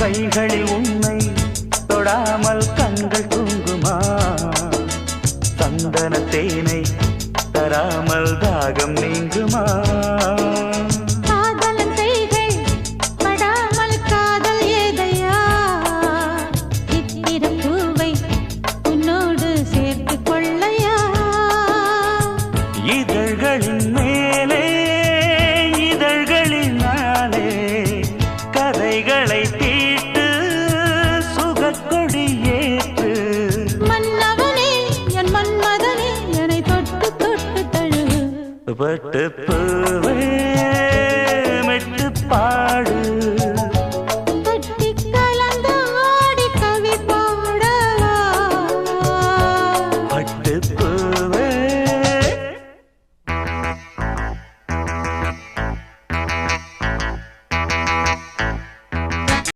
கைகளில் உன்னை தொடாமல் கண்கள் தூங்குமா சந்தன தேனை தராமல் தாகம் நீங்குமா இதழ்களின் மேலே இதழ்களினாலே கதைகளை தீட்டு சுகக்கொடி ஏற்று மன்னவனே என் மன்மதனே என்னை தொட்டு தொட்டு தழுவு பட்டு பூவே